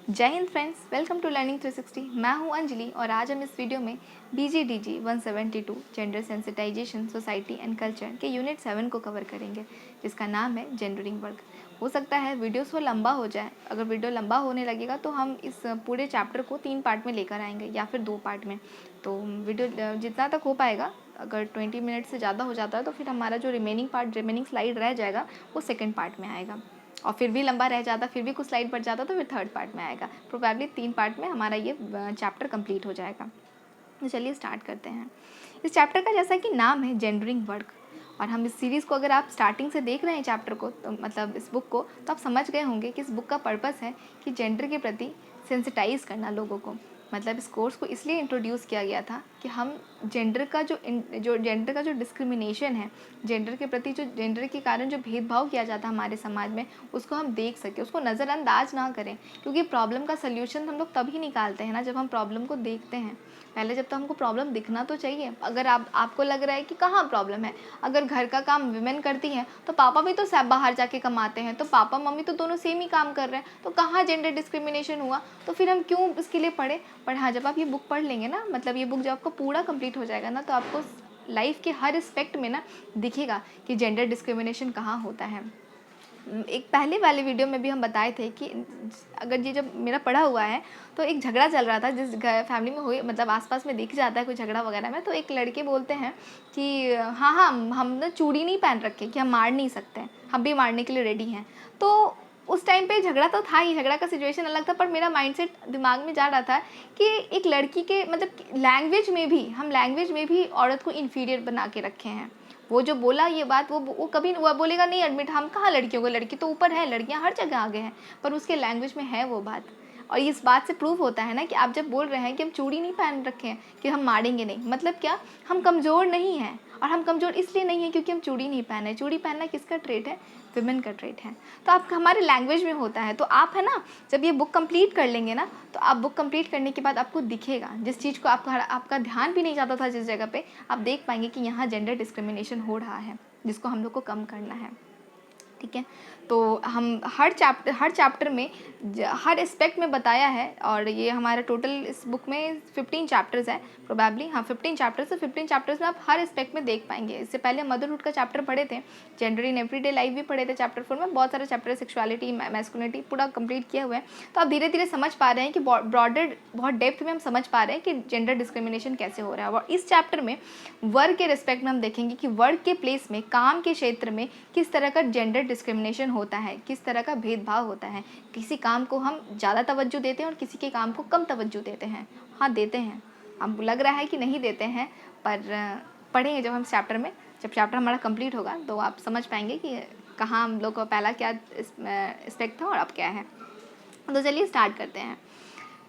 जय हिंद friends, welcome to learning 360। मैं हूं अंजलि और आज हम इस वीडियो में BGDG 172 gender sensitisation society and culture के यूनिट 7 को कवर करेंगे, जिसका नाम है जेंडरिंग वर्क। हो सकता है वीडियो थोड़ा लंबा हो जाए। अगर वीडियो लंबा होने लगेगा तो हम इस पूरे चैप्टर को 3 पार्ट में लेकर आएंगे या फिर 2 पार्ट में। तो वीडियो जितना तक हो पाएगा, अगर 20 मिनट से ज़्यादा हो जाता है तो फिर हमारा जो रिमेनिंग स्लाइड रह जाएगा वो सेकेंड पार्ट में आएगा। और फिर भी लंबा रह जाता, फिर भी कुछ स्लाइड बढ़ जाता तो फिर थर्ड पार्ट में आएगा। प्रोबेबली 3 पार्ट में हमारा ये चैप्टर कंप्लीट हो जाएगा। तो चलिए स्टार्ट करते हैं। इस चैप्टर का जैसा कि नाम है जेंडरिंग वर्क, और हम इस सीरीज़ को अगर आप स्टार्टिंग से देख रहे हैं चैप्टर को, तो मतलब इस बुक को, तो आप समझ गए होंगे कि इस बुक का पर्पस है कि जेंडर के प्रति सेंसिटाइज़ करना लोगों को। मतलब इस कोर्स को इसलिए इंट्रोड्यूस किया गया था कि हम जेंडर का जो डिस्क्रिमिनेशन है, जेंडर के प्रति जो जेंडर के कारण जो भेदभाव किया जाता है हमारे समाज में, उसको हम देख सकें, उसको नज़रअंदाज ना करें। क्योंकि प्रॉब्लम का सल्यूशन हम लोग तभी निकालते हैं ना जब हम प्रॉब्लम को देखते हैं। पहले जब तो हमको प्रॉब्लम दिखना तो चाहिए। अगर आपको लग रहा है कि कहाँ प्रॉब्लम है, अगर घर का काम विमेन करती हैं तो पापा भी तो सब बाहर जाके कमाते हैं, तो पापा मम्मी तो दोनों सेम ही काम कर रहे हैं, तो कहाँ जेंडर डिस्क्रिमिनेशन हुआ, तो फिर हम क्यों इसके लिए पढ़े। पर हाँ, जब आप ये बुक पढ़ लेंगे ना, मतलब ये बुक जब आपको पूरा कंप्लीट हो जाएगा ना, तो आपको लाइफ के हर एस्पेक्ट में ना दिखेगा कि जेंडर डिस्क्रिमिनेशन कहाँ होता है। एक पहले वाले वीडियो में भी हम बताए थे कि अगर ये जब मेरा पढ़ा हुआ है तो एक झगड़ा चल रहा था जिस फैमिली में हुई, मतलब आसपास में दिख जाता है कोई झगड़ा वगैरह में, तो एक लड़के बोलते हैं कि हाँ हाँ, हम ना चूड़ी नहीं पहन रखे कि हम मार नहीं सकते, हम भी मारने के लिए रेडी हैं। तो उस टाइम पे झगड़ा तो था ही, झगड़ा का सिचुएशन अलग था, पर मेरा माइंडसेट दिमाग में जा रहा था कि एक लड़की के मतलब लैंग्वेज में भी औरत को इन्फीरियर बना के रखे हैं। वो जो बोला ये बात, वो कभी वो बोलेगा नहीं एडमिट, हम कहाँ लड़कियों को, लड़की तो ऊपर है, लड़कियां हर जगह आगे हैं, पर उसके लैंग्वेज में है वो बात। और इस बात से प्रूव होता है ना कि आप जब बोल रहे हैं कि हम चूड़ी नहीं पहन रखे हैं कि हम मारेंगे नहीं, मतलब क्या, हम कमज़ोर नहीं हैं। और हम कमज़ोर इसलिए नहीं है क्योंकि हम चूड़ी नहीं पहने। चूड़ी पहनना किसका ट्रेट है? विमेन का ट्रेट है। तो आप हमारे लैंग्वेज में होता है। तो आप है ना, जब ये बुक कंप्लीट कर लेंगे ना, तो आप बुक कंप्लीट करने के बाद आपको दिखेगा, जिस चीज़ को आपका ध्यान भी नहीं जाता था जिस जगह पे, आप देख पाएंगे कि यहाँ जेंडर डिस्क्रिमिनेशन हो रहा है, जिसको हम लोग को कम करना है। ठीक है, तो हम हर चैप्टर में हर एस्पेक्ट में बताया है। और ये हमारा टोटल इस बुक में 15 चैप्टर्स है, प्रोबेबली हाँ 15 चैप्टर्स है। 15 चैप्टर्स में आप हर एस्पेक्ट में देख पाएंगे। इससे पहले मदरहुड का चैप्टर पढ़े थे, जेंडर इन एवरीडे लाइफ भी पढ़े थे चैप्टर 4 में, बहुत सारे चैप्टर, सेक्सुअलिटी, मैस्कुलिनिटी पूरा कंप्लीट किए हुए हैं। तो आप धीरे धीरे समझ पा रहे हैं कि ब्रॉडर, बहुत डेप्थ में हम समझ पा रहे हैं कि जेंडर डिस्क्रिमिनेशन कैसे हो रहा है। और इस चैप्टर में वर्क के रिस्पेक्ट में हम देखेंगे कि वर्क के प्लेस में, काम के क्षेत्र में किस तरह का जेंडर डिस्क्रिमिनेशन होता है, किस तरह का भेदभाव होता है। किसी काम को हम ज़्यादा तवज्जो देते हैं और किसी के काम को कम तवज्जो देते हैं। हाँ देते हैं, अब लग रहा है कि नहीं देते हैं, पर पढ़ेंगे जब हम चैप्टर में, जब चैप्टर हमारा कंप्लीट होगा तो आप समझ पाएंगे कि कहाँ हम लोग का पहला क्या एस्पेक्ट था और अब क्या है। तो चलिए स्टार्ट करते हैं।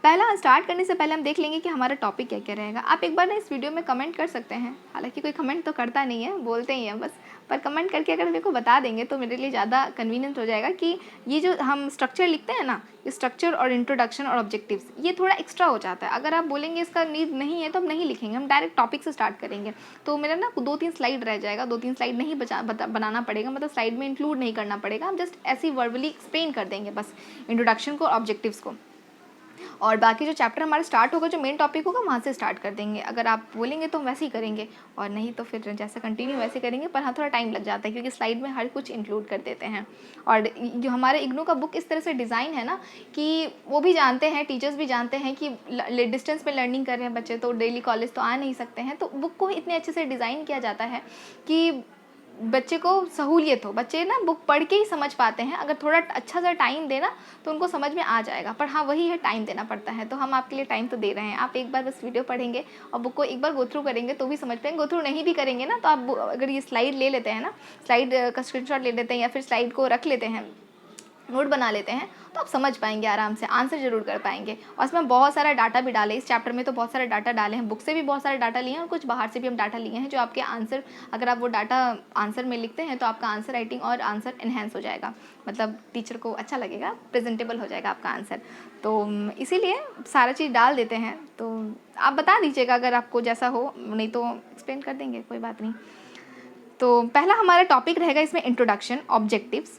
पहला स्टार्ट करने से पहले हम देख लेंगे कि हमारा टॉपिक क्या क्या रहेगा। आप एक बार ना इस वीडियो में कमेंट कर सकते हैं, हालांकि कोई कमेंट तो करता नहीं है, बोलते ही हैं बस, पर कमेंट करके अगर मेरे को बता देंगे तो मेरे लिए ज़्यादा कन्वीनियंट हो जाएगा कि ये जो हम स्ट्रक्चर लिखते हैं ना, स्ट्रक्चर और इंट्रोडक्शन और ऑब्जेक्टिव्स, ये थोड़ा एक्स्ट्रा हो जाता है। अगर आप बोलेंगे इसका नीड नहीं है तो हम नहीं लिखेंगे, हम डायरेक्ट टॉपिक से स्टार्ट करेंगे, तो मेरा ना 2-3 स्लाइड रह जाएगा, 2-3 स्लाइड नहीं बनाना पड़ेगा, मतलब स्लाइड में इंक्लूड नहीं करना पड़ेगा, हम जस्ट ऐसे ही वर्बली एक्सप्लेन कर देंगे बस इंट्रोडक्शन को, ऑब्जेक्टिव्स को। और बाकी जो चैप्टर हमारा स्टार्ट होगा, जो मेन टॉपिक होगा, वहाँ से स्टार्ट कर देंगे। अगर आप बोलेंगे तो हम वैसे ही करेंगे, और नहीं तो फिर जैसे कंटिन्यू वैसे करेंगे, पर हाँ थोड़ा टाइम लग जाता है क्योंकि स्लाइड में हर कुछ इंक्लूड कर देते हैं। और जो हमारे इग्नू का बुक इस तरह से डिज़ाइन है ना कि वो भी जानते हैं, टीचर्स भी जानते हैं कि डिस्टेंस में लर्निंग कर रहे हैं बच्चे, तो डेली कॉलेज तो आ नहीं सकते हैं, तो बुक को इतने अच्छे से डिज़ाइन किया जाता है कि बच्चे को सहूलियत हो, बच्चे ना बुक पढ़ के ही समझ पाते हैं। अगर थोड़ा अच्छा सा टाइम देना तो उनको समझ में आ जाएगा, पर हाँ वही है, टाइम देना पड़ता है। तो हम आपके लिए टाइम तो दे रहे हैं, आप एक बार बस वीडियो पढ़ेंगे और बुक को एक बार गो थ्रू करेंगे तो भी समझ पाएंगे। गो थ्रू नहीं भी करेंगे ना, तो आप अगर ये स्लाइड ले लेते हैं ना, स्लाइड का स्क्रीनशॉट ले लेते हैं या फिर स्लाइड को रख लेते हैं, नोट बना लेते हैं, तो आप समझ पाएंगे आराम से, आंसर जरूर कर पाएंगे। और इसमें बहुत सारा डाटा भी डाले इस चैप्टर में, तो बहुत सारा डाटा डाले हैं, बुक से भी बहुत सारे डाटा लिए हैं और कुछ बाहर से भी हम डाटा लिए हैं, जो आपके आंसर, अगर आप वो डाटा आंसर में लिखते हैं तो आपका आंसर राइटिंग और आंसर इन्हेंस हो जाएगा, मतलब टीचर को अच्छा लगेगा, प्रेजेंटेबल हो जाएगा आपका आंसर। तो इसीलिए सारा चीज़ डाल देते हैं। तो आप बता दीजिएगा अगर आपको जैसा हो, नहीं तो एक्सप्लेन कर देंगे, कोई बात नहीं। तो पहला हमारा टॉपिक रहेगा इसमें इंट्रोडक्शन, ऑब्जेक्टिव्स,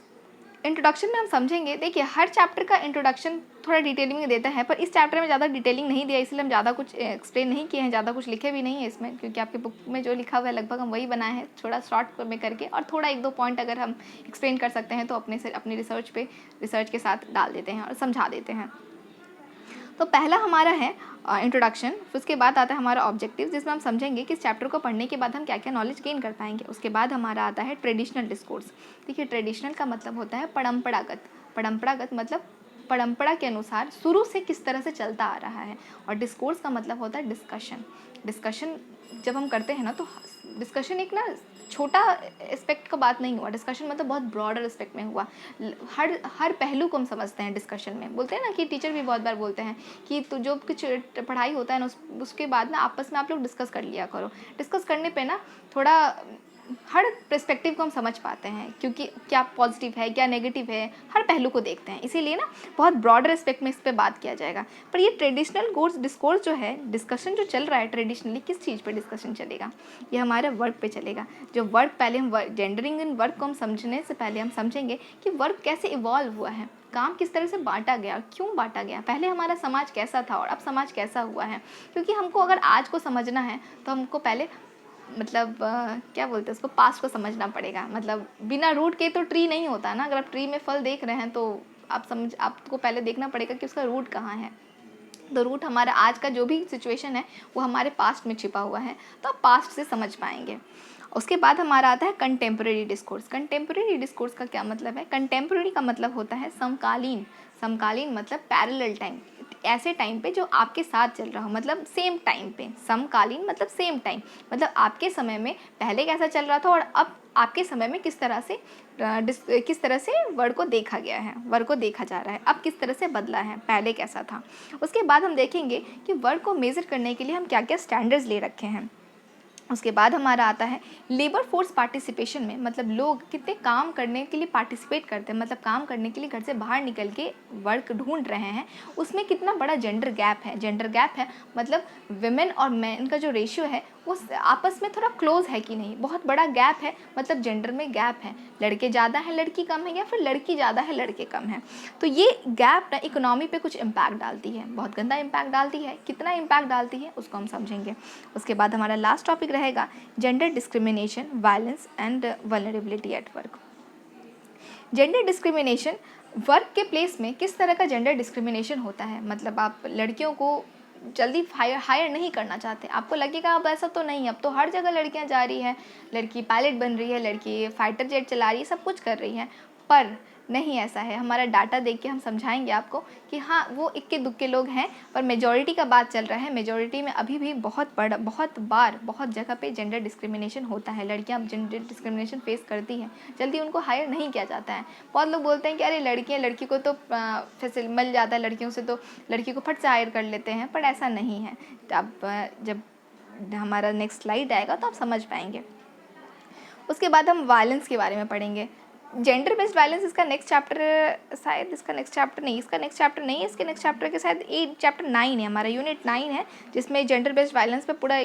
इंट्रोडक्शन में हम समझेंगे, देखिए हर चैप्टर का इंट्रोडक्शन थोड़ा डिटेलिंग में देता है, पर इस चैप्टर में ज़्यादा डिटेलिंग नहीं दिया, इसलिए हम ज़्यादा कुछ एक्सप्लेन नहीं किए हैं, ज़्यादा कुछ लिखे भी नहीं है इसमें, क्योंकि आपकी बुक में जो लिखा हुआ है लगभग हम वही बनाए हैं, थोड़ा शॉर्ट में करके, और थोड़ा 1-2 पॉइंट अगर हम एक्सप्लेन कर सकते हैं तो अपनी रिसर्च के साथ डाल देते हैं और समझा देते हैं। तो पहला हमारा है इंट्रोडक्शन, फिर उसके बाद आता है हमारा ऑब्जेक्टिव, जिसमें हम समझेंगे कि इस चैप्टर को पढ़ने के बाद हम क्या क्या नॉलेज गेन कर पाएंगे। उसके बाद हमारा आता है ट्रेडिशनल डिस्कोर्स। देखिए ट्रेडिशनल का मतलब होता है परंपरागत, परंपरागत मतलब परंपरा के अनुसार शुरू से किस तरह से चलता आ रहा है, और डिस्कोर्स का मतलब होता है डिस्कशन। डिस्कशन जब हम करते हैं ना, तो डिस्कशन एक ना छोटा एस्पेक्ट का बात नहीं हुआ, डिस्कशन मतलब बहुत ब्रॉडर एस्पेक्ट में हुआ, हर पहलू को हम समझते हैं डिस्कशन में। बोलते हैं ना कि टीचर भी बहुत बार बोलते हैं कि तो जो कुछ पढ़ाई होता है ना, उसके बाद ना आपस में आप लोग डिस्कस कर लिया करो। डिस्कस करने पे ना थोड़ा हर पर्सपेक्टिव को हम समझ पाते हैं, क्योंकि क्या पॉजिटिव है क्या नेगेटिव है, हर पहलू को देखते हैं, इसीलिए ना बहुत ब्रॉडर एस्पेक्ट में इस पर बात किया जाएगा। पर ये ट्रेडिशनल डिस्कोर्स जो है, डिस्कशन जो चल रहा है ट्रेडिशनली, किस चीज़ पे डिस्कशन चलेगा, ये हमारे वर्क पे चलेगा। जो वर्क, पहले हम जेंडरिंग इन वर्क को हम समझने से पहले हम समझेंगे कि वर्क कैसे इवॉल्व हुआ है, काम किस तरह से बांटा गया, क्यों बांटा गया, पहले हमारा समाज कैसा था और अब समाज कैसा हुआ है। क्योंकि हमको अगर आज को समझना है तो हमको पहले मतलब क्या बोलते हैं उसको, पास्ट को समझना पड़ेगा। मतलब बिना रूट के तो ट्री नहीं होता ना, अगर आप ट्री में फल देख रहे हैं तो आपको पहले देखना पड़ेगा कि उसका रूट कहाँ है। तो रूट हमारा आज का जो भी सिचुएशन है वो हमारे पास्ट में छिपा हुआ है, तो आप पास्ट से समझ पाएंगे। उसके बाद हमारा आता है कंटेम्प्रेरी डिस्कोर्स। कंटेम्प्रेरी डिस्कोर्स का क्या मतलब है? कंटेम्प्रेरी का मतलब होता है समकालीन। समकालीन मतलब पैरेलल टाइम, ऐसे टाइम पे जो आपके साथ चल रहा हो, मतलब सेम टाइम पे। समकालीन मतलब सेम टाइम, मतलब आपके समय में पहले कैसा चल रहा था और अब आपके समय में किस तरह से वर्ड को देखा गया है, वर्ड को देखा जा रहा है, अब किस तरह से बदला है, पहले कैसा था। उसके बाद हम देखेंगे कि वर्ड को मेज़र करने के लिए हम क्या क्या स्टैंडर्ड्स ले रखे हैं। उसके बाद हमारा आता है लेबर फोर्स पार्टिसिपेशन में, मतलब लोग कितने काम करने के लिए पार्टिसिपेट करते हैं, मतलब काम करने के लिए घर से बाहर निकल के वर्क ढूंढ रहे हैं, उसमें कितना बड़ा जेंडर गैप है। जेंडर गैप है मतलब विमेन और मैन का जो रेशियो है वो आपस में थोड़ा क्लोज है कि नहीं, बहुत बड़ा गैप है, मतलब जेंडर में गैप है, लड़के ज़्यादा हैं लड़की कम है, या फिर लड़की ज़्यादा है लड़के कम है। तो ये गैप ना इकोनॉमी पे कुछ इम्पैक्ट डालती है, बहुत गंदा इम्पैक्ट डालती है। कितना इम्पैक्ट डालती है उसको हम समझेंगे। उसके बाद हमारा लास्ट टॉपिक रहेगा gender discrimination, violence and vulnerability at work. Gender discrimination, work के प्लेस में किस तरह का जेंडर डिस्क्रिमिनेशन होता है। मतलब आप लड़कियों को जल्दी हायर नहीं करना चाहते, आपको लगेगा अब ऐसा तो नहीं, अब तो हर जगह लड़कियां जा रही हैं, लड़की पायलट बन रही है, लड़की फाइटर जेट चला रही है, सब कुछ कर रही हैं, पर नहीं ऐसा है। हमारा डाटा देख के हम समझाएंगे आपको कि हाँ वो इक्के दुक्के लोग हैं, पर मेजॉरिटी का बात चल रहा है। मेजॉरिटी में अभी भी बहुत जगह पे जेंडर डिस्क्रिमिनेशन होता है, लड़कियां जेंडर डिस्क्रिमिनेशन फेस करती हैं, जल्दी उनको हायर नहीं किया जाता है। बहुत लोग बोलते हैं कि अरे लड़की को तो फैसिलिटी मिल जाता है, लड़कियों से तो लड़की को फट से हायर कर लेते हैं, पर ऐसा नहीं है। अब जब हमारा नेक्स्ट स्लाइड आएगा तो आप समझ पाएंगे। उसके बाद हम वायलेंस के बारे में पढ़ेंगे। जेंडर बेस्ड वायलेंस इसका नेक्स्ट चैप्टर, शायद इसका नेक्स्ट चैप्टर नहीं है, इसके नेक्स्ट चैप्टर के शायद चैप्टर 9 है, हमारा यूनिट 9 है, जिसमें जेंडर बेस्ड वायलेंस पे पूरा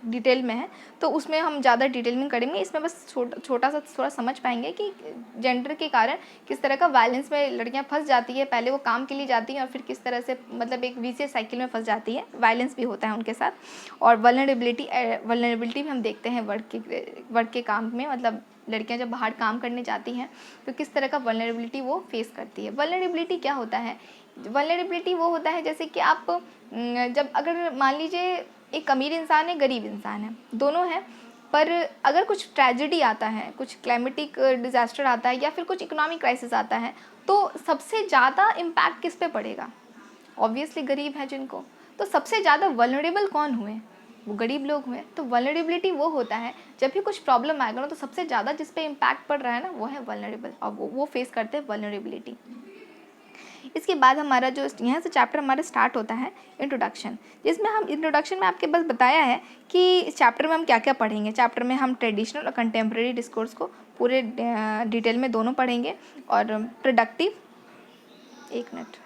डिटेल में है। तो उसमें हम ज़्यादा डिटेल में करेंगे, इसमें बस छोटा सा थोड़ा समझ पाएंगे कि जेंडर के कारण किस तरह का वायलेंस में लड़कियां फंस जाती है। पहले वो काम के लिए जाती हैं और फिर किस तरह से मतलब एक विशियस साइकिल में फंस जाती है, वायलेंस भी होता है उनके साथ। और वल्नरेबिलिटी भी हम देखते हैं वर्क के काम में, मतलब लड़कियां जब बाहर काम करने जाती हैं तो किस तरह का वल्नरेबिलिटी वो फेस करती है। वल्नरेबिलिटी क्या होता है? वल्नरेबिलिटी वो होता है जैसे कि आप जब अगर मान लीजिए एक अमीर इंसान है, गरीब इंसान है, दोनों हैं, पर अगर कुछ ट्रेजेडी आता है, कुछ क्लाइमेटिक डिजास्टर आता है, या फिर कुछ इकोनॉमिक क्राइसिस आता है, तो सबसे ज़्यादा इम्पैक्ट किस पे पड़ेगा? ऑब्वियसली गरीब है जिनको। तो सबसे ज़्यादा वल्नरेबल कौन हुए? वो गरीब लोग हुए। तो वल्नरेबिलिटी वो होता है जब भी कुछ प्रॉब्लम आएगा ना, तो सबसे ज़्यादा जिस पे इम्पैक्ट पड़ रहा है ना, वो है वल्नरेबल, और वो फेस करते हैं वल्नरेबिलिटी। इसके बाद हमारा जो यहाँ से चैप्टर हमारा स्टार्ट होता है इंट्रोडक्शन, जिसमें हम इंट्रोडक्शन में आपके बस बताया है कि इस चैप्टर में हम क्या क्या पढ़ेंगे। चैप्टर में हम ट्रेडिशनल और कंटेम्प्रेरी डिस्कोर्स को पूरे डिटेल में दोनों पढ़ेंगे, और प्रोडक्टिव, एक मिनट,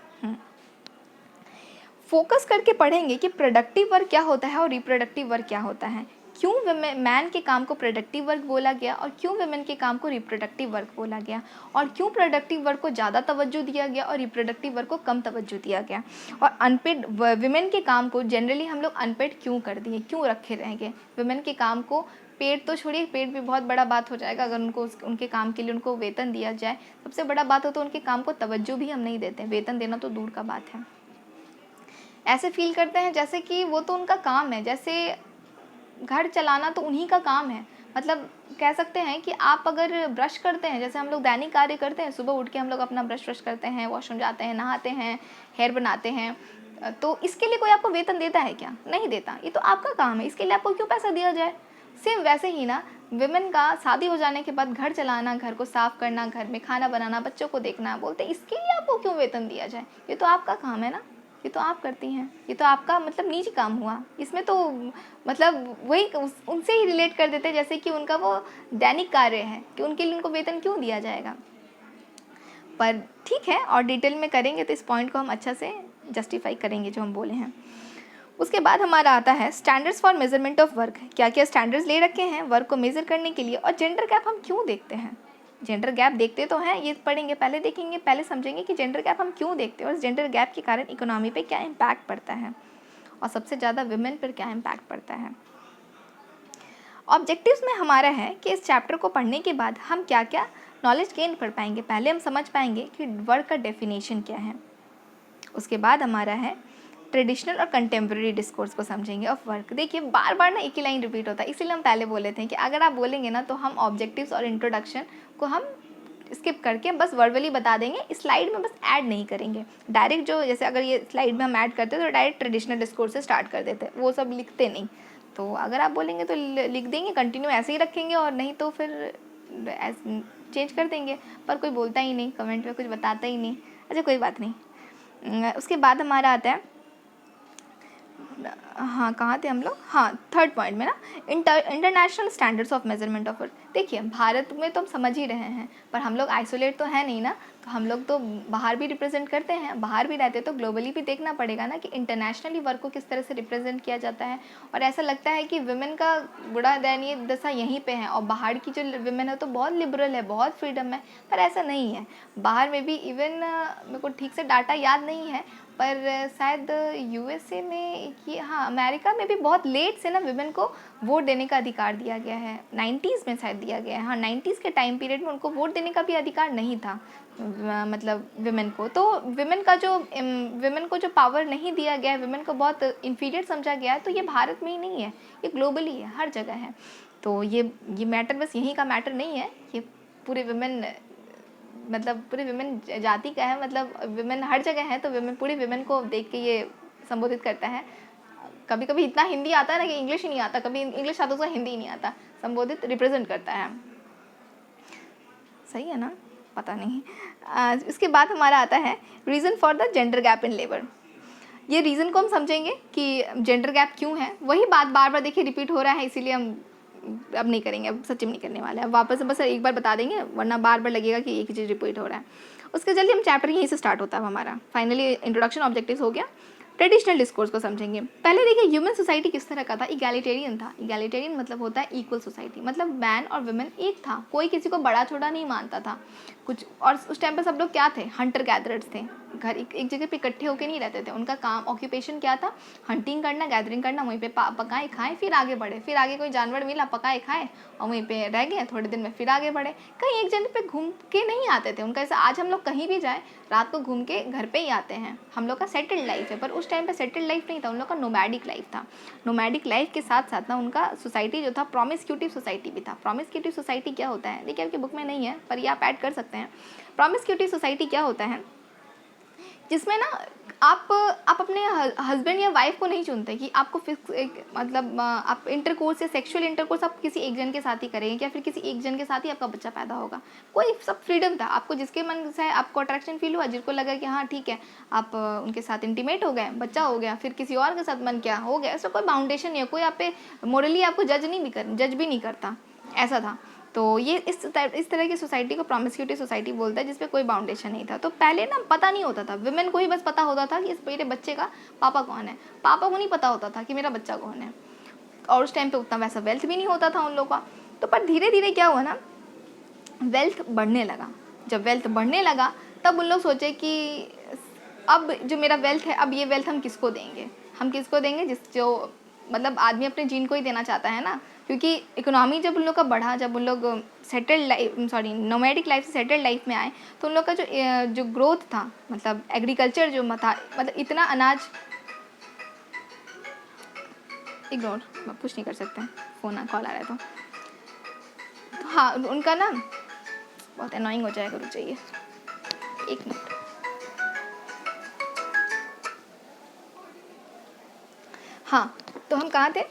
फोकस करके पढ़ेंगे कि प्रोडक्टिव वर्क क्या होता है और रिप्रोडक्टिव वर्क क्या होता है। क्यों मैन के काम को प्रोडक्टिव वर्क बोला गया और क्यों वुमेन के काम को रिप्रोडक्टिव वर्क बोला गया, और क्यों प्रोडक्टिव वर्क को ज़्यादा तवज्जो दिया गया और रिप्रोडक्टिव वर्क को कम तवज्जो दिया गया, और अनपेड वुमेन के काम को जनरली हम लोग अनपेड क्यों कर दिए, क्यों रखे रहेंगे। वुमेन के काम को पेड तो छोड़िए, पेड भी बहुत बड़ा बात हो जाएगा अगर उनको उनके काम के लिए उनको वेतन दिया जाए। सबसे बड़ा बात हो तो उनके काम को तवज्जो भी हम नहीं देते, वेतन देना तो दूर का बात है। ऐसे फील करते हैं जैसे कि वो तो उनका काम है, जैसे घर चलाना तो उन्हीं का काम है। मतलब कह सकते हैं कि आप अगर ब्रश करते हैं, जैसे हम लोग दैनिक कार्य करते हैं, सुबह उठ के हम लोग अपना ब्रश करते हैं, वॉशरूम जाते हैं, नहाते हैं, हेयर बनाते हैं, तो इसके लिए कोई आपको वेतन देता है क्या? नहीं देता। ये तो आपका काम है, इसके लिए आपको क्यों पैसा दिया जाए? सेम वैसे ही ना विमेन का शादी हो जाने के बाद घर चलाना, घर को साफ करना, घर में खाना बनाना, बच्चों को देखना, बोलते इसके लिए आपको क्यों वेतन दिया जाए? ये तो आपका काम है ना, ये तो आप करती हैं, ये तो आपका मतलब निजी काम हुआ। इसमें तो मतलब वही उनसे ही रिलेट कर देते हैं जैसे कि उनका वो दैनिक कार्य है, कि उनके लिए उनको वेतन क्यों दिया जाएगा। पर ठीक है, और डिटेल में करेंगे तो इस पॉइंट को हम अच्छा से जस्टिफाई करेंगे जो हम बोले हैं। उसके बाद हमारा आता है standards for measurement of work. क्या क्या स्टैंडर्ड्स ले रखे हैं वर्क को मेज़र करने के लिए, और जेंडर गैप हम क्यों देखते हैं। जेंडर गैप देखते तो हैं, ये पढ़ेंगे, पहले देखेंगे, पहले समझेंगे कि जेंडर गैप हम क्यों देखते हैं और जेंडर गैप के कारण इकोनॉमी पे क्या इम्पैक्ट पड़ता है और सबसे ज़्यादा वुमेन पर क्या इम्पैक्ट पड़ता है। ऑब्जेक्टिव्स में हमारा है कि इस चैप्टर को पढ़ने के बाद हम क्या क्या नॉलेज गेन कर पाएंगे। पहले हम समझ पाएंगे कि वर्क का डेफिनेशन क्या है, उसके बाद हमारा है ट्रेडिशनल और कंटेम्प्रेरी डिस्कोर्स को समझेंगे ऑफ वर्क। देखिए बार बार ना एक ही लाइन रिपीट होता है, इसीलिए हम पहले बोले थे कि अगर आप बोलेंगे ना तो हम ऑब्जेक्टिव्स और इंट्रोडक्शन को हम स्किप करके बस वर्बली बता देंगे, स्लाइड में बस ऐड नहीं करेंगे डायरेक्ट। जो जैसे अगर ये स्लाइड में हम ऐड करते तो डायरेक्ट ट्रेडिशनल डिस्कोर्स से स्टार्ट कर देते, वो सब लिखते नहीं। तो अगर आप बोलेंगे तो लिख देंगे, कंटिन्यू ऐसे ही रखेंगे, और नहीं तो फिर चेंज कर देंगे। पर कोई बोलता ही नहीं, कमेंट में कुछ बताता ही नहीं। अच्छा कोई बात नहीं। उसके बाद हमारा आता है, हाँ कहाँ थे हम लोग, हाँ थर्ड पॉइंट में ना, international standards of measurement of work. देखिए भारत में तो हम समझ ही रहे हैं, पर हम लोग आइसोलेट तो है नहीं ना, तो हम लोग तो बाहर भी रिप्रेजेंट करते हैं, बाहर भी रहते हैं, तो ग्लोबली भी देखना पड़ेगा ना कि इंटरनेशनली वर्क को किस तरह से रिप्रेजेंट किया जाता है। और ऐसा लगता है कि वुमेन का बुरा दयनीय दशा यहीं पे है, और बाहर की जो वुमेन है तो बहुत लिबरल है, बहुत फ्रीडम है, पर ऐसा नहीं है। बाहर में भी इवन मेरे को ठीक से डाटा याद नहीं है, पर शायद यूएसए में कि हाँ अमेरिका में भी बहुत लेट से ना वुमेन को वोट देने का अधिकार दिया गया है। 90s में शायद दिया गया है, हाँ 90s के टाइम पीरियड में उनको वोट देने का भी अधिकार नहीं था, मतलब वुमेन को। तो वुमेन को जो पावर नहीं दिया गया है, वुमेन को बहुत इन्फीरियर समझा गया है, तो ये भारत में ही नहीं है, ये ग्लोबली है, हर जगह है। तो ये मैटर बस यहीं का मैटर नहीं है, ये पूरे वुमेन मतलब पूरे विमेन जाति का है, मतलब विमेन हर जगह है, तो विमेन पूरी विमेन को देख के ये संबोधित करता है। कभी कभी इतना हिंदी आता है ना कि इंग्लिश ही नहीं आता, कभी इंग्लिश आता तो हिंदी ही नहीं आता, संबोधित रिप्रेजेंट करता है। सही है ना, पता नहीं। इसके बाद हमारा आता है reason for the gender gap in labour. ये रीज़न को हम समझेंगे कि जेंडर गैप क्यों है। वही बात बार बार देखिए रिपीट हो रहा है, इसीलिए हम अब नहीं करेंगे, अब सच्ची में नहीं करने वाले हैं, वापस बस एक बार बता देंगे, वरना बार बार लगेगा कि एक ही चीज़ रिपीट हो रहा है। उसके जल्दी हम चैप्टर यहीं से स्टार्ट होता है हमारा। फाइनली इंट्रोडक्शन ऑब्जेक्टिव्स हो गया। ट्रेडिशनल डिस्कोर्स को समझेंगे। पहले देखिए ह्यूमन सोसाइटी किस तरह का था, इगैलिटेरियन था। इगैलिटेरियन मतलब होता है इक्वल सोसाइटी, मतलब मैन और वुमेन एक था, कोई किसी को बड़ा छोटा नहीं मानता था कुछ। और उस टाइम पे सब लोग क्या थे, हंटर गैदरर्स थे, घर एक जगह पे इकट्ठे होकर नहीं रहते थे। उनका काम ऑक्यूपेशन क्या था, हंटिंग करना, गैदरिंग करना, वहीं पे पकाए खाएं, फिर आगे बढ़े, फिर आगे कोई जानवर मिला पकाए खाए और वहीं पे रह गए, थोड़े दिन में फिर आगे बढ़े। कहीं एक जगह पे घूम के नहीं आते थे उनका। ऐसा आज हम लोग कहीं भी जाए रात को घूम के घर पे ही आते हैं, हम लोग का सेटल्ड लाइफ है। पर उस टाइम पे सेटल्ड लाइफ नहीं था, उन लोग का नोमैडिक लाइफ था। नोमैडिक लाइफ के साथ साथ ना उनका सोसाइटी जो था प्रॉमिस्क्यूटिव सोसाइटी भी था। प्रॉमिस्क्यूटिव सोसाइटी क्या होता है, देखिए आपकी बुक में नहीं है पर ये आप ऐड कर सकते हैं। प्रॉमिस्क्यूटिव सोसाइटी क्या होता है, जिसमें ना आप अपने हस्बैंड या वाइफ को नहीं चुनते कि आपको फिक्स एक मतलब आप इंटरकोर्स या सेक्सुअल इंटरकोर्स आप किसी एक जन के साथ ही करेंगे, या फिर किसी एक जन के साथ ही आपका बच्चा पैदा होगा। कोई सब फ्रीडम था, आपको जिसके मन से आपको अट्रैक्शन फील हुआ, जिसको लगा कि हाँ ठीक है आप उनके साथ इंटीमेट हो गए, बच्चा हो गया, फिर किसी और के साथ मन किया हो गया। ऐसा कोई बाउंडेशन नहीं है, कोई आप पे मोरली आपको जज भी नहीं करता, ऐसा था। तो ये इस तरह की सोसाइटी को प्रॉमिस्क्यूटिव सोसाइटी बोलता है, जिसपे कोई बाउंडेशन नहीं था। तो पहले ना पता नहीं होता था, वुमेन को ही बस पता होता था कि इस मेरे बच्चे का पापा कौन है, पापा को नहीं पता होता था कि मेरा बच्चा कौन है। और उस टाइम पे उतना वैसा वेल्थ भी नहीं होता था उन लोगों का। तो पर धीरे धीरे क्या हुआ ना, वेल्थ बढ़ने लगा। जब वेल्थ बढ़ने लगा तब उन लोग सोचे कि अब जो मेरा वेल्थ है, अब ये वेल्थ हम किसको देंगे, हम किसको देंगे, जो मतलब आदमी अपने जीन को ही देना चाहता है ना, क्योंकि इकोनॉमी जब उन लोग का बढ़ा, जब उन लोग सेटल्ड लाइफ नोमैडिक लाइफ से सेटल्ड लाइफ में आए, तो उन लोग का जो ग्रोथ था, मतलब एग्रीकल्चर जो था, मतलब इतना अनाज, इग्नोर, कुछ नहीं कर सकते हैं, फ़ोन कॉल आ रहा है तो हाँ, उनका ना बहुत अनोइंग हो जाएगा, रुक जाइए एक मिनट। हाँ, तो हम कहाँ थे,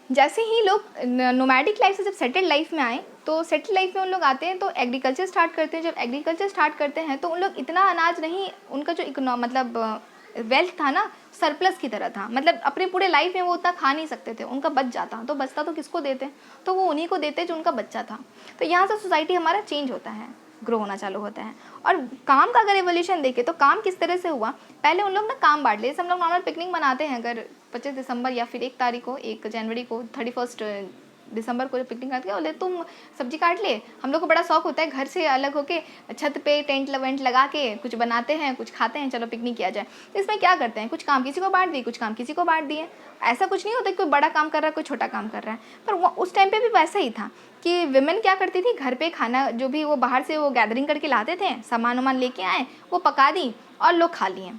जैसे ही लोग नोमैडिक लाइफ से जब सेटल्ड लाइफ में आए, तो सेटल्ड लाइफ में उन लोग आते हैं तो एग्रीकल्चर स्टार्ट करते हैं। जब एग्रीकल्चर स्टार्ट करते हैं तो उन लोग इतना अनाज नहीं, उनका जो मतलब वेल्थ था ना, सरप्लस की तरह था, मतलब अपने पूरे लाइफ में वो उतना खा नहीं सकते थे, उनका बच जाता, तो बचता तो किसको देते, तो वो उन्हीं को देते जो उनका बच्चा था। तो यहाँ से सोसाइटी हमारा चेंज होता है, ग्रो होना चालू होता है। और काम का अगर एवोल्यूशन देखें तो काम किस तरह से हुआ, पहले उन लोग ना काम बांट लिए, हम लोग नॉर्मल पिकनिक मनाते हैं अगर 25 दिसंबर या फिर 1 तारीख को, 1 जनवरी को, 31 दिसंबर को जो पिकनिक करते हैं, बोले तुम सब्जी काट लिए। हम लोग को बड़ा शौक होता है घर से अलग होके छत पे टेंट वेंट लगा के कुछ बनाते हैं, कुछ खाते हैं, चलो पिकनिक किया जाए। तो इसमें क्या करते हैं, कुछ काम किसी को बांट दिए, कुछ काम किसी को बांट दिए। ऐसा कुछ नहीं होता कि कोई बड़ा काम कर रहा है, कोई छोटा काम कर रहा है, पर वो उस टाइम पे भी वैसा ही था कि विमेन क्या करती थी, घर पे खाना जो भी वो बाहर से वो गैदरिंग करके लाते थे, सामान वामान लेके आए, वो पका दी और लोग खा लिए,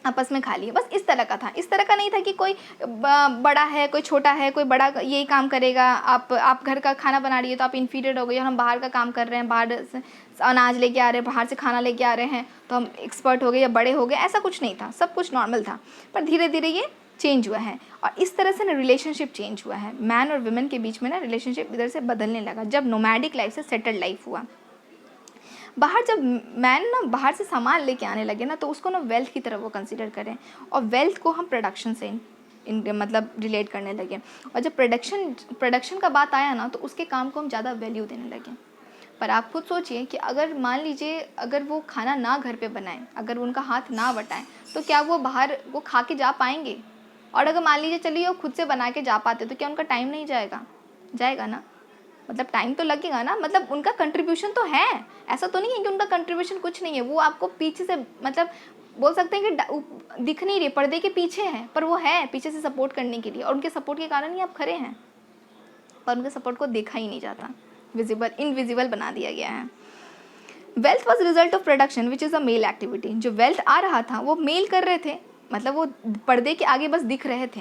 आपस में खा लिए, बस इस तरह का था। इस तरह का नहीं था कि कोई बड़ा है, कोई छोटा है, कोई बड़ा यही काम करेगा, आप घर का खाना बना रही है तो आप इन्फीरियर हो गई, और हम बाहर का काम कर रहे हैं, बाहर से अनाज लेके आ रहे हैं, बाहर से खाना लेके आ रहे हैं तो हम एक्सपर्ट हो गए या बड़े हो गए, ऐसा कुछ नहीं था, सब कुछ नॉर्मल था। पर धीरे धीरे ये चेंज हुआ है, और इस तरह से ना रिलेशनशिप चेंज हुआ है, मैन और वुमेन के बीच में ना रिलेशनशिप इधर से बदलने लगा जब नोमैडिक लाइफ से सेटल्ड लाइफ हुआ। बाहर जब मैन ना बाहर से सामान लेके आने लगे ना, तो उसको ना वेल्थ की तरह वो कंसिडर करें, और वेल्थ को हम प्रोडक्शन से मतलब रिलेट करने लगे। और जब प्रोडक्शन का बात आया ना, तो उसके काम को हम ज़्यादा वैल्यू देने लगे। पर आप खुद सोचिए कि अगर मान लीजिए अगर वो खाना ना घर पे बनाएं, अगर उनका हाथ ना बटाएं, तो क्या वो बाहर वो खा के जा पाएंगे? और अगर मान लीजिए चलिए वो खुद से बना के जा पाते, तो क्या उनका टाइम नहीं जाएगा? जाएगा ना, मतलब टाइम तो लगेगा ना, मतलब उनका कंट्रीब्यूशन तो है, ऐसा तो नहीं है कि उनका कंट्रीब्यूशन कुछ नहीं है। वो आपको पीछे से मतलब बोल सकते हैं कि दिख नहीं रही, पर्दे के पीछे है, पर वो है पीछे से सपोर्ट करने के लिए, और उनके सपोर्ट के कारण ही आप खड़े हैं, पर उनके सपोर्ट को देखा ही नहीं जाता, इनविजिबल बना दिया गया है। Wealth was result of production which is a male activity. जो वेल्थ आ रहा था वो मेल कर रहे थे, मतलब वो पर्दे के आगे बस दिख रहे थे,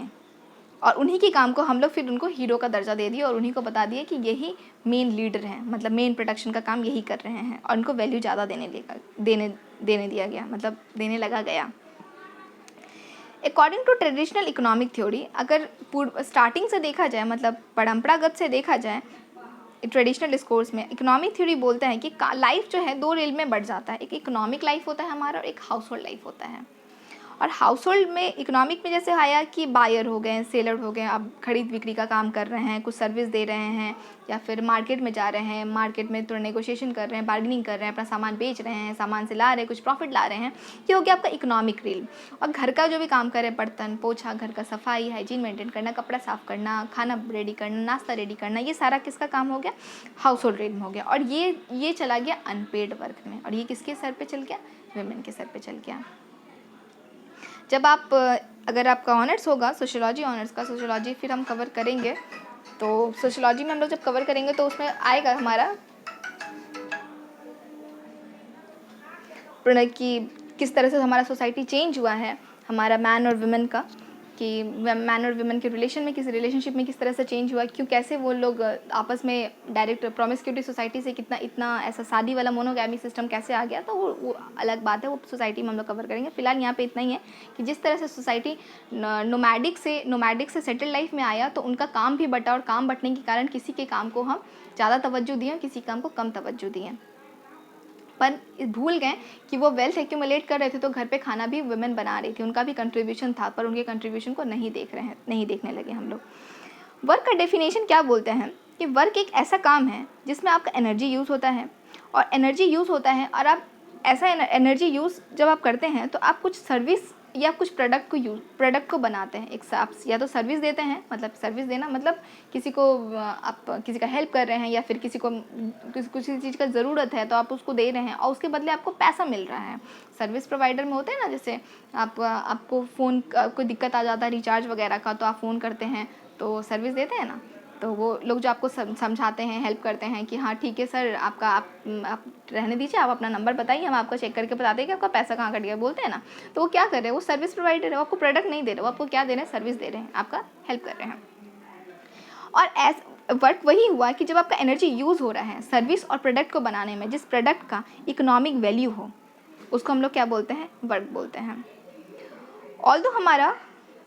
और उन्हीं के काम को हम लोग फिर उनको हीरो का दर्जा दे दिया, और उन्हीं को बता दिया कि यही मेन लीडर हैं, मतलब मेन प्रोडक्शन का काम यही कर रहे हैं, और उनको वैल्यू ज़्यादा देने दिया गया, मतलब देने लगा गया। According to traditional economic theory, अगर स्टार्टिंग से देखा जाए, मतलब परंपरागत से देखा जाए, ट्रेडिशनल डिस्कोर्स में इकोनॉमिक थ्योरी बोलता है कि लाइफ जो है 2 रेल में बढ़ जाता है, एक इकोनॉमिक लाइफ होता है हमारा, और एक हाउस होल्ड लाइफ होता है। और हाउस होल्ड में इकोनॉमिक में जैसे आया कि बायर हो गए, सेलर हो गए, अब खरीद बिक्री का काम कर रहे हैं, कुछ सर्विस दे रहे हैं, या फिर मार्केट में जा रहे हैं, मार्केट में थोड़ा नेगोशिएशन कर रहे हैं, बार्गेनिंग कर रहे हैं, अपना सामान बेच रहे हैं, सामान से ला रहे हैं, कुछ प्रॉफिट ला रहे हैं, ये हो गया आपका इकोनॉमिक रील। और घर का जो भी काम करे, बर्तन पोछा, घर का सफाई, हाइजीन मेंटेन करना, कपड़ा साफ़ करना, खाना रेडी करना, नाश्ता रेडी करना, ये सारा किसका काम हो गया? हाउस होल्ड रील में हो गया। और ये चला गया अनपेड वर्क में, और ये किसके सर पर चल गया? वुमेन के सर पर चल गया। जब आप अगर आपका ऑनर्स होगा सोशियोलॉजी ऑनर्स का, सोशियोलॉजी फिर हम कवर करेंगे, तो सोशियोलॉजी में हम लोग जब कवर करेंगे तो उसमें आएगा हमारा कि किस तरह से हमारा सोसाइटी चेंज हुआ है, हमारा मैन और वुमेन का, कि मैन और वुमेन के रिलेशनशिप में किस तरह से चेंज हुआ, क्यों कैसे वो लोग आपस में डायरेक्ट प्रॉमिस्क्यूटी सोसाइटी से इतना ऐसा शादी वाला मोनोगैमी सिस्टम कैसे आ गया, तो वो अलग बात है, वो सोसाइटी में हम लोग कवर करेंगे। फिलहाल यहाँ पे इतना ही है कि जिस तरह से सोसाइटी नोमैडिक से सेटल लाइफ में आया, तो उनका काम भी बटा, और काम बटने के कारण किसी के काम को हम ज़्यादा तवज्जो दिए, किसी काम को कम तवज्जो दिए, पर भूल गए कि वो वेल्थ एक्यूमुलेट कर रहे थे तो घर पे खाना भी वुमेन बना रही थी, उनका भी कंट्रीब्यूशन था, पर उनके कंट्रीब्यूशन को नहीं देखने लगे हम लोग। वर्क का डेफिनेशन क्या बोलते हैं कि वर्क एक ऐसा काम है जिसमें आपका एनर्जी यूज़ होता है, और एनर्जी यूज़ होता है, और आप ऐसा एनर्जी यूज़ जब आप करते हैं तो आप कुछ सर्विस या कुछ प्रोडक्ट को बनाते हैं। एक आप या तो सर्विस देते हैं, मतलब सर्विस देना मतलब किसी को आप किसी का हेल्प कर रहे हैं, या फिर किसी किसी चीज़ का ज़रूरत है तो आप उसको दे रहे हैं और उसके बदले आपको पैसा मिल रहा है। सर्विस प्रोवाइडर में होते हैं ना, जैसे आपको फ़ोन कोई दिक्कत आ जाता है रिचार्ज वगैरह का, तो आप फ़ोन करते हैं तो सर्विस देते हैं ना, तो वो लोग जो आपको समझाते हैं, हेल्प करते हैं कि हाँ ठीक है सर, आप रहने दीजिए, आप अपना नंबर बताइए, हम आपको चेक करके बताते हैं कि आपका पैसा कहाँ कट गया, बोलते हैं ना। तो वो क्या कर रहे हैं, वो सर्विस प्रोवाइडर है, वो आपको प्रोडक्ट नहीं दे रहे, वो आपको क्या दे रहे हैं, सर्विस दे रहे हैं, आपका हेल्प कर रहे हैं। और वर्क वही हुआ कि जब आपका एनर्जी यूज़ हो रहा है सर्विस और प्रोडक्ट को बनाने में, जिस प्रोडक्ट का इकोनॉमिक वैल्यू हो, उसको हम लोग क्या बोलते हैं, वर्क बोलते हैं। ऑल्दो हमारा,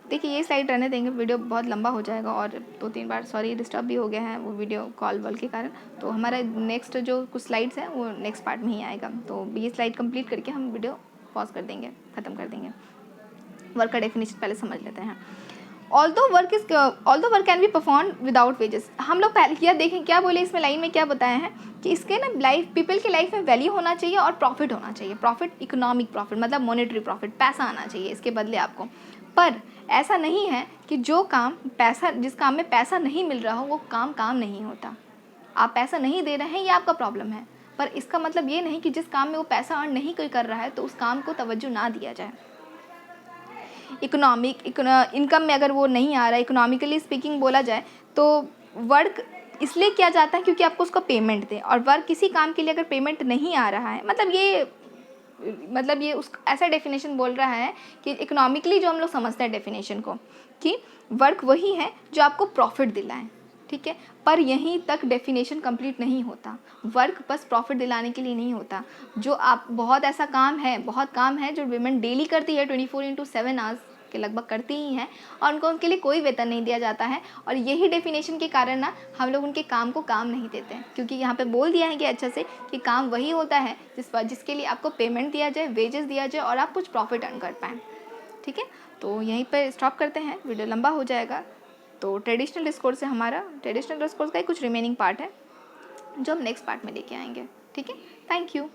देखिए ये स्लाइड रहने देंगे, वीडियो बहुत लंबा हो जाएगा और 2-3 बार सॉरी डिस्टर्ब भी हो गया है वो वीडियो कॉल वॉल के कारण। तो हमारा नेक्स्ट जो कुछ स्लाइड्स हैं वो नेक्स्ट पार्ट में ही आएगा, तो ये स्लाइड कंप्लीट करके हम वीडियो पॉज कर देंगे, ख़त्म कर देंगे। वर्क का डेफिनेशन पहले समझ लेते हैं। Although work can be perform without wages. हम लोग पहले क्या देखें, क्या बोले इसमें लाइन में क्या बताया है कि इसके ना पीपल की लाइफ में वैल्यू होना चाहिए और प्रॉफिट होना चाहिए। प्रॉफिट, इकोनॉमिक प्रॉफिट मतलब मॉनेटरी प्रॉफिट, पैसा आना चाहिए इसके बदले आपको। पर ऐसा नहीं है कि जिस काम में पैसा नहीं मिल रहा हो वो काम नहीं होता। आप पैसा नहीं दे रहे हैं ये आपका प्रॉब्लम है, पर इसका मतलब ये नहीं कि जिस काम में वो पैसा अर्न नहीं कोई कर रहा है तो उस काम को तवज्जो ना दिया जाए। इनकम में अगर वो नहीं आ रहा है, इकोनॉमिकली स्पीकिंग बोला जाए तो वर्क इसलिए किया जाता है क्योंकि आपको उसका पेमेंट दे। और वर्क किसी काम के लिए अगर पेमेंट नहीं आ रहा है, मतलब ये उस ऐसा डेफिनेशन बोल रहा है कि इकोनॉमिकली जो हम लोग समझते हैं डेफिनेशन को, कि वर्क वही है जो आपको प्रॉफिट दिलाए, ठीक है। पर यहीं तक डेफिनेशन कंप्लीट नहीं होता। वर्क बस प्रॉफिट दिलाने के लिए नहीं होता। जो आप बहुत काम है जो विमेन डेली करती है, 24/7 आवर्स के लगभग करती ही हैं, और उनके लिए कोई वेतन नहीं दिया जाता है। और यही डेफिनेशन के कारण ना हम लोग उनके काम को काम नहीं देते हैं, क्योंकि यहाँ पे बोल दिया है कि अच्छा से कि काम वही होता है जिसके लिए आपको पेमेंट दिया जाए, वेजेस दिया जाए और आप कुछ प्रॉफिट अर्न कर पाएँ, ठीक है। तो यहीं पर स्टॉप करते हैं, वीडियो लंबा हो जाएगा। तो ट्रेडिशनल डिस्कोर्स से हमारा ट्रेडिशनल डिस्कोर्स का ही कुछ रिमेनिंग पार्ट है जो हम नेक्स्ट पार्ट में लेके आएंगे, ठीक है। Thank you.